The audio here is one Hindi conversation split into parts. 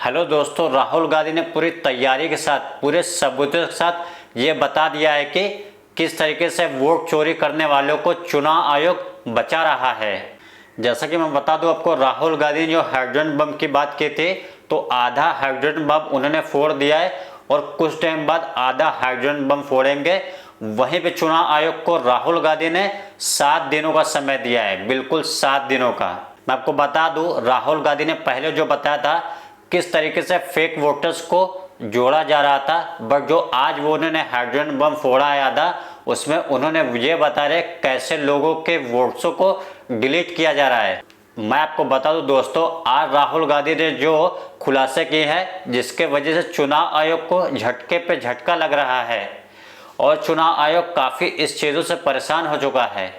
हेलो दोस्तों, राहुल गांधी ने पूरी तैयारी के साथ, पूरे सबूतों के साथ ये बता दिया है कि किस तरीके से वोट चोरी करने वालों को चुनाव आयोग बचा रहा है। जैसा कि मैं बता दूं आपको, राहुल गांधी ने जो हाइड्रोजन बम की बात की थी, तो आधा हाइड्रोजन बम उन्होंने फोड़ दिया है और कुछ टाइम बाद आधा हाइड्रोजन बम फोड़ेंगे। वहीं पे चुनाव आयोग को राहुल गांधी ने 7 दिनों का समय दिया है, बिल्कुल 7 दिनों का। मैं आपको बता दूं, राहुल गांधी ने पहले जो बताया था किस तरीके से फेक वोटर्स को जोड़ा जा रहा था, बट जो आज वो उन्होंने हाइड्रोजन बम फोड़ा है आधा, उसमें उन्होंने ये बता रहे कैसे लोगों के वोट्सों को डिलीट किया जा रहा है। मैं आपको बता दूं दोस्तों, आज राहुल गांधी ने जो खुलासे किए हैं, जिसके वजह से चुनाव आयोग को झटके पे झटका लग रहा है और चुनाव आयोग काफ़ी इस चीज़ों से परेशान हो चुका है।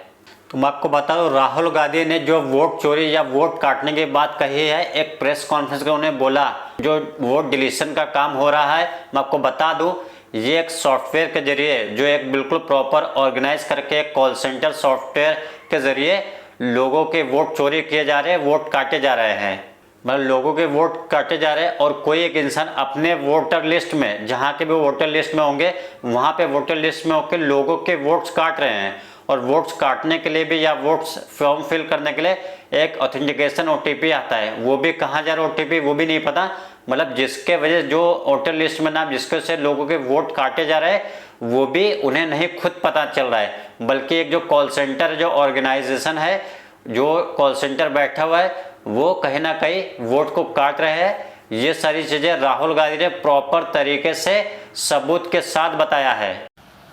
तो मैं आपको बता दूं, राहुल गांधी ने जो वोट चोरी या वोट काटने की बात कही है, एक प्रेस कॉन्फ्रेंस में उन्हें बोला जो वोट डिलीशन का काम हो रहा है, मैं आपको बता दूं ये एक सॉफ्टवेयर के जरिए, जो एक बिल्कुल प्रॉपर ऑर्गेनाइज करके एक कॉल सेंटर सॉफ्टवेयर के जरिए लोगों के वोट चोरी किए जा रहे हैं, वोट काटे जा रहे हैं। मतलब लोगों के वोट काटे जा रहे हैं और कोई एक इंसान अपने वोटर लिस्ट में, जहाँ के भी वोटर लिस्ट में होंगे, वहाँ पे वोटर लिस्ट में होकर लोगों के वोट्स काट रहे हैं। और वोट्स काटने के लिए भी या वोट्स फॉर्म फिल करने के लिए एक ऑथेंटिकेशन OTP आता है, वो भी कहाँ जा रहा है OTP वो भी नहीं पता। मतलब जिसके वजह जो वोटर लिस्ट में नाम जिसके से लोगों के वोट काटे जा रहे हैं वो भी उन्हें नहीं खुद पता चल रहा है, बल्कि एक जो कॉल सेंटर जो ऑर्गेनाइजेशन है, जो कॉल सेंटर बैठा हुआ है, वो कहीं ना कहीं वोट को काट रहे हैं। ये सारी चीजें राहुल गांधी ने प्रॉपर तरीके से सबूत के साथ बताया है।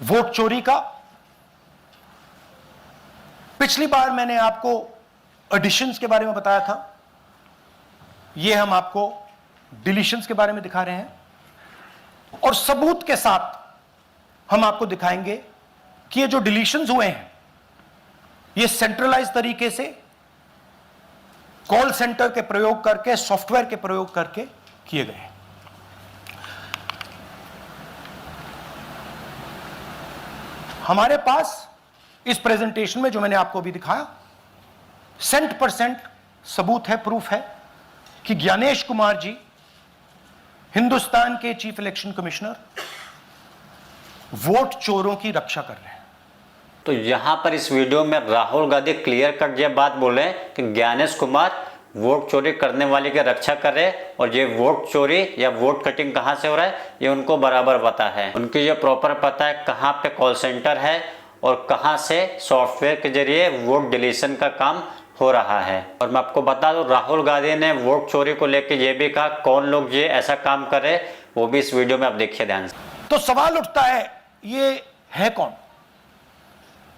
वोट चोरी का पिछली बार मैंने आपको एडिशंस के बारे में बताया था, ये हम आपको डिलीशंस के बारे में दिखा रहे हैं और सबूत के साथ हम आपको दिखाएंगे कि ये जो डिलीशंस हुए हैं ये सेंट्रलाइज तरीके से कॉल सेंटर के प्रयोग करके, सॉफ्टवेयर के प्रयोग करके किए गए हैं। हमारे पास इस प्रेजेंटेशन में जो मैंने आपको अभी दिखाया 100% सबूत है, प्रूफ है कि ज्ञानेश कुमार जी हिंदुस्तान के चीफ इलेक्शन कमिश्नर वोट चोरों की रक्षा कर रहे हैं। तो यहां पर इस वीडियो में राहुल गांधी क्लियर कट ये बात बोले कि ज्ञानेश कुमार वोट चोरी करने वाले की रक्षा कर रहे हैं और ये वोट चोरी या वोट कटिंग कहां से हो रहा है ये उनको बराबर पता है। उनकी ये प्रॉपर पता है कहां पे कॉल सेंटर है और कहां से सॉफ्टवेयर के जरिए वोट डिलीशन का काम हो रहा है। और मैं आपको बता दूं, राहुल गांधी ने वोट चोरी को लेकर ये भी कहा कौन लोग ये ऐसा काम कर रहे, वो भी इस वीडियो में आप देखिए ध्यान से। तो सवाल उठता है ये है कौन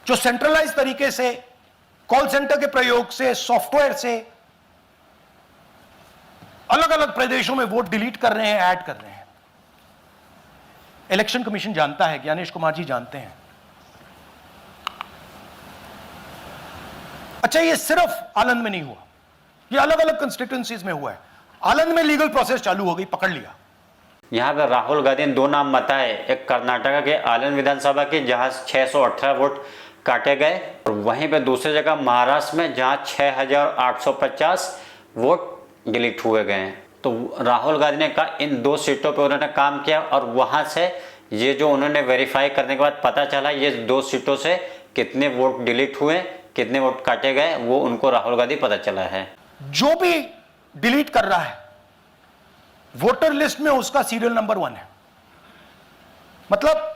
जो सेंट्रलाइज तरीके से कॉल सेंटर के प्रयोग से, सॉफ्टवेयर से अलग अलग प्रदेशों में वोट डिलीट कर रहे हैं, ऐड कर रहे हैं। इलेक्शन कमीशन जानता है, ज्ञानेश कुमार जी जानते हैं। अच्छा, ये सिर्फ आनंद में नहीं हुआ, ये अलग अलग कंस्टिट्यूएंसीज में हुआ है। आनंद में लीगल प्रोसेस चालू हो गई, पकड़ लिया। यहाँ पे राहुल गांधी ने 2 नाम बताए, एक कर्नाटक के आनंद विधानसभा की जहां 618 वोट काटे गए और वहीं पे दूसरी जगह महाराष्ट्र में जहां 6850 वोट डिलीट हुए गए हैं। तो राहुल गांधी ने कहा इन 2 सीटों पे उन्होंने काम किया और वहां से ये जो उन्होंने वेरीफाई करने के बाद पता चला ये 2 सीटों से कितने वोट डिलीट हुए, कितने वोट काटे गए, वो उनको राहुल गांधी पता चला है। जो भी डिलीट कर रहा है वोटर लिस्ट में उसका सीरियल नंबर 1 है। मतलब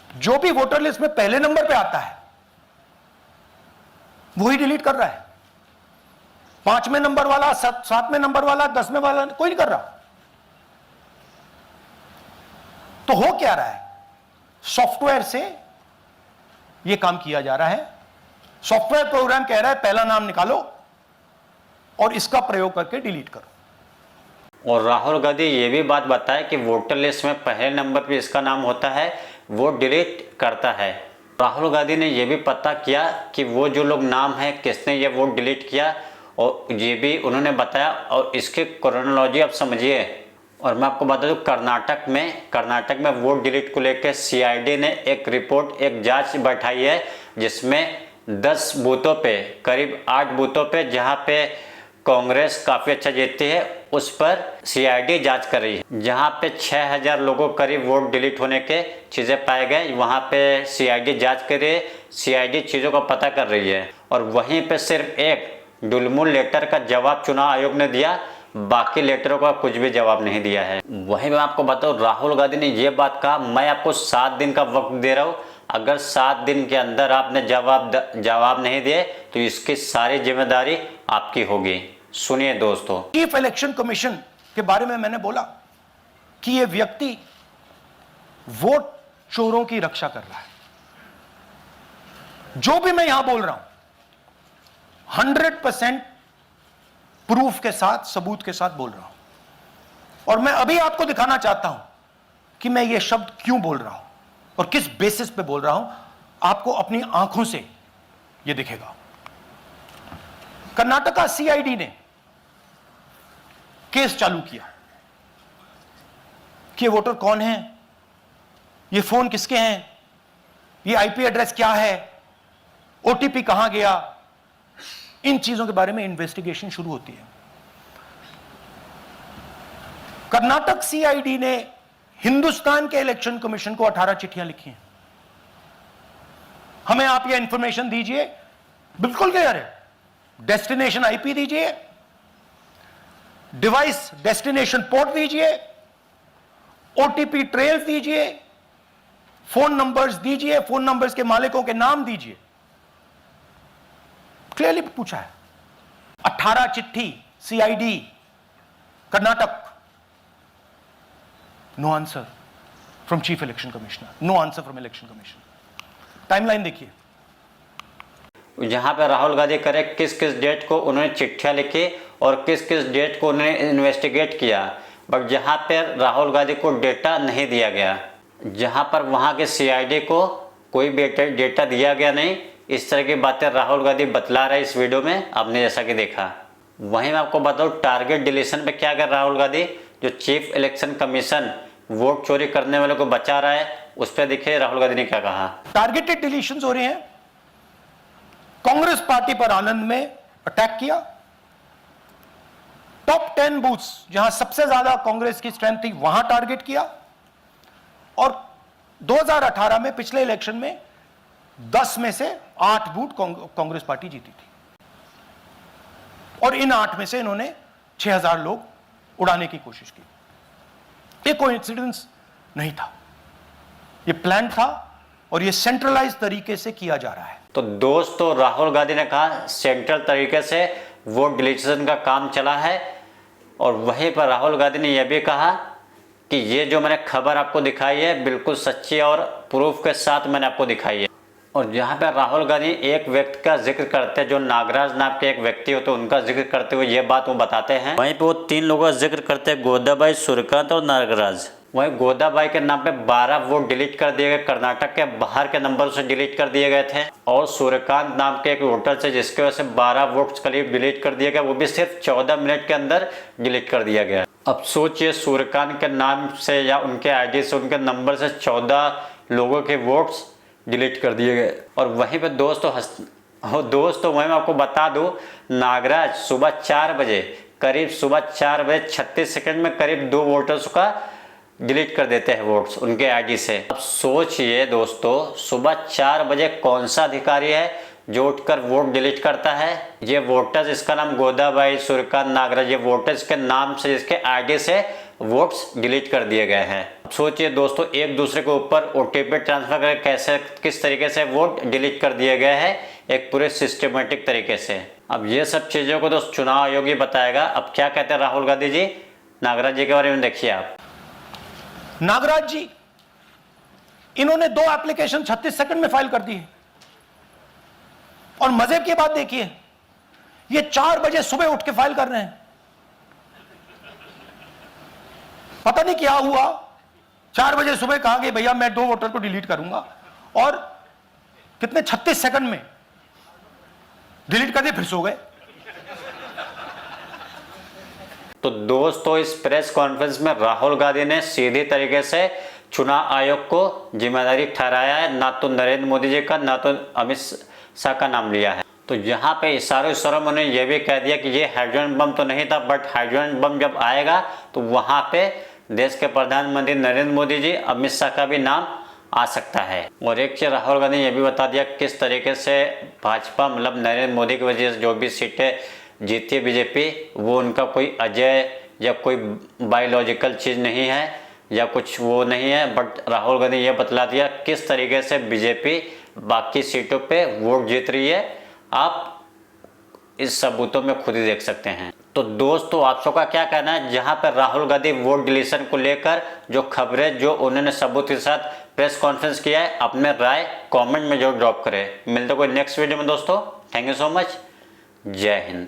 जो भी वोटर लिस्ट में पहले नंबर पे आता है वही डिलीट कर रहा है। 5वें नंबर वाला, 7वें नंबर वाला, 10वें वाला कोई नहीं कर रहा। तो हो क्या रहा है, सॉफ्टवेयर से यह काम किया जा रहा है। सॉफ्टवेयर प्रोग्राम कह रहा है पहला नाम निकालो और इसका प्रयोग करके डिलीट करो। और राहुल गांधी ये भी बात बताए कि वोटर लिस्ट में पहले नंबर पे इसका नाम होता है, वो डिलीट करता है। राहुल गांधी ने यह भी पता किया कि वो जो लोग नाम है किसने ये वोट डिलीट किया और ये भी उन्होंने बताया और इसकी क्रोनोलॉजी आप समझिए। और मैं आपको बता दूं, कर्नाटक में वोट डिलीट को लेकर CID ने एक रिपोर्ट, एक जांच बैठाई है जिसमें 10 बूथों पे, करीब 8 बूथों पे जहां पे कांग्रेस काफ़ी अच्छा जीतती है उस पर सीआईडी जांच कर रही है। जहां पे 6000 लोगों करीब वोट डिलीट होने के चीज़ें पाए गए, वहां पे सीआईडी जांच कर रही है, सीआईडी चीज़ों का पता कर रही है। और वहीं पे सिर्फ एक डुलमुल लेटर का जवाब चुनाव आयोग ने दिया, बाकी लेटरों का कुछ भी जवाब नहीं दिया है। वहीं मैं आपको बताऊं, राहुल गांधी ने ये बात कहा, मैं आपको 7 दिन का वक्त दे रहा हूं, अगर 7 दिन के अंदर आपने जवाब नहीं दिए तो इसकी सारी जिम्मेदारी आपकी होगी। सुनिए दोस्तों। चीफ इलेक्शन कमीशन के बारे में मैंने बोला कि यह व्यक्ति वोट चोरों की रक्षा कर रहा है। जो भी मैं यहां बोल रहा हूं 100% प्रूफ के साथ, सबूत के साथ बोल रहा हूं। और मैं अभी आपको दिखाना चाहता हूं कि मैं ये शब्द क्यों बोल रहा हूं और किस बेसिस पे बोल रहा हूं। आपको अपनी आंखों से ये दिखेगा। कर्नाटका सीआईडी ने केस चालू किया कि ये वोटर कौन है, ये फोन किसके हैं, ये आईपी एड्रेस क्या है, ओटीपी कहां गया, इन चीजों के बारे में इन्वेस्टिगेशन शुरू होती है। कर्नाटक सीआईडी ने हिंदुस्तान के इलेक्शन कमीशन को 18 चिट्ठियां लिखी हैं। हमें आप ये इंफॉर्मेशन दीजिए, बिल्कुल क्लियर है, डेस्टिनेशन आईपी दीजिए, डिवाइस डेस्टिनेशन पोर्ट दीजिए, ओटीपी ट्रेल दीजिए, फोन नंबर्स दीजिए, फोन नंबर्स के मालिकों के नाम दीजिए। क्लियरली पूछा है। 18 चिट्ठी CID Karnataka, no answer from chief election commissioner, no answer from election commission. Timeline देखिए। जहां पे राहुल गांधी करे किस किस डेट को उन्होंने चिट्ठियां लिखी और किस किस डेट को उन्होंने इन्वेस्टिगेट किया, बट जहां पर राहुल गांधी को डेटा नहीं दिया गया, जहां पर वहां के सीआईडी को कोई भी डेटा दिया गया नहीं, इस तरह की बातें राहुल गांधी बतला रहे इस वीडियो में, आपने जैसा कि देखा। वहीं मैं आपको बताऊं टारगेट डिलीशन पे क्या कर राहुल गांधी, जो चीफ इलेक्शन कमीशन वोट चोरी करने वालों को बचा रहा है, उस पर देखिए राहुल गांधी ने क्या कहा। टारगेटेड डिलीशंस हो रहे हैं। कांग्रेस पार्टी पर आनंद में अटैक किया। टॉप 10 बूथ्स जहां सबसे ज्यादा कांग्रेस की स्ट्रेंथ थी वहां टारगेट किया। और 2018 में पिछले इलेक्शन में 10 में से 8 बूथ कांग्रेस पार्टी जीती थी और इन 8 में से इन्होंने 6000 लोग उड़ाने की कोशिश की। ये कोइंसिडेंस नहीं था, ये प्लान था और ये सेंट्रलाइज तरीके से किया जा रहा है। तो दोस्तों राहुल गांधी ने कहा सेंट्रल तरीके से वोट डिलीशन का काम चला है। और वहीं पर राहुल गांधी ने यह भी कहा कि ये जो मैंने खबर आपको दिखाई है बिल्कुल सच्ची और प्रूफ के साथ मैंने आपको दिखाई है। और जहाँ पर राहुल गांधी एक व्यक्ति का जिक्र करते हैं, जो नागराज नाम के एक व्यक्ति होते हैं, उनका जिक्र करते हुए ये बात वो बताते हैं। वहीं पे वो 3 लोगों का जिक्र करते हैं, गोदाबाई, सूर्यकांत और नागराज। वहीं गोदाबाई के नाम पे 12 वोट डिलीट कर दिए गए, कर्नाटक के बाहर के नंबर से डिलीट कर दिए गए थे। और सूर्यकांत नाम के एक वोटर से जिसकी वजह से 12 वोट्स करीब डिलीट कर दिए गए, वो भी सिर्फ 14 मिनट के अंदर डिलीट कर दिया गया। अब सोचिए सूर्यकांत के नाम से या उनके आईडी से, उनके नंबर से 14 लोगों के वोट्स डिलीट कर दिए गए। और वहीं पे दोस्तों वहीं मैं आपको बता दूं, नागराज सुबह 4 बजे, करीब सुबह 4 बजे 36 सेकंड में करीब 2 वोटर्स का डिलीट कर देते हैं वोट्स उनके आईडी से। अब सोचिए दोस्तों, सुबह 4 बजे कौन सा अधिकारी है जो उठकर वोट डिलीट करता है। ये वोटर्स, इसका नाम गोदाबाई, सूर्यकांत, नागराज, ये वोटर्स के नाम से, जिसके आईडी से वोट्स डिलीट कर दिए गए हैं। सोचिए दोस्तों, एक दूसरे के ऊपर ओटीपी ट्रांसफर करके कैसे, किस तरीके से वोट डिलीट कर दिए गए हैं, एक पूरे सिस्टमेटिक तरीके से। अब ये सब चीजों को तो चुनाव आयोग ही बताएगा। अब क्या कहते हैं राहुल गांधी जी नागराज जी के बारे में, देखिए आप। नागराज जी, इन्होंने 2 एप्लीकेशन 36 सेकंड में फाइल कर दी है। और मजे की बात देखिए, ये 4 बजे सुबह उठ के फाइल कर रहे हैं। पता नहीं क्या हुआ, 4 बजे सुबह कहा कि भैया मैं 2 वोटर को डिलीट करूंगा, और कितने 36 सेकंड में डिलीट कर दिए, फिर सो गए। तो दोस्तों इस प्रेस कॉन्फ्रेंस में राहुल गांधी ने सीधी तरीके से चुनाव आयोग को जिम्मेदारी ठहराया है, ना तो नरेंद्र मोदी जी का, ना तो अमित शाह का नाम लिया है। तो यहाँ पे इशारों में उन्होंने ये भी कह दिया कि ये हाइड्रोजन बम तो नहीं था, बट हाइड्रोजन बम जब आएगा तो वहाँ पे देश के प्रधानमंत्री नरेंद्र मोदी जी, अमित शाह का भी नाम आ सकता है। और एक चीज राहुल गांधी ने यह भी बता दिया किस तरीके से भाजपा मतलब नरेंद्र मोदी की वजह से जो भी सीटें जीती है बीजेपी, वो उनका कोई अजय या कोई बायोलॉजिकल चीज़ नहीं है या कुछ वो नहीं है, बट राहुल गांधी ये बतला दिया किस तरीके से बीजेपी बाकी सीटों पे वोट जीत रही है। आप इस सबूतों में खुद ही देख सकते हैं। तो दोस्तों आप सबका क्या कहना है जहां पर राहुल गांधी वोट डिलीशन को लेकर जो खबरें जो उन्होंने सबूत के साथ प्रेस कॉन्फ्रेंस किया है, अपने राय कमेंट में जरूर ड्रॉप करें। मिलते कोई नेक्स्ट वीडियो में दोस्तों। Thank you so much. जय हिंद।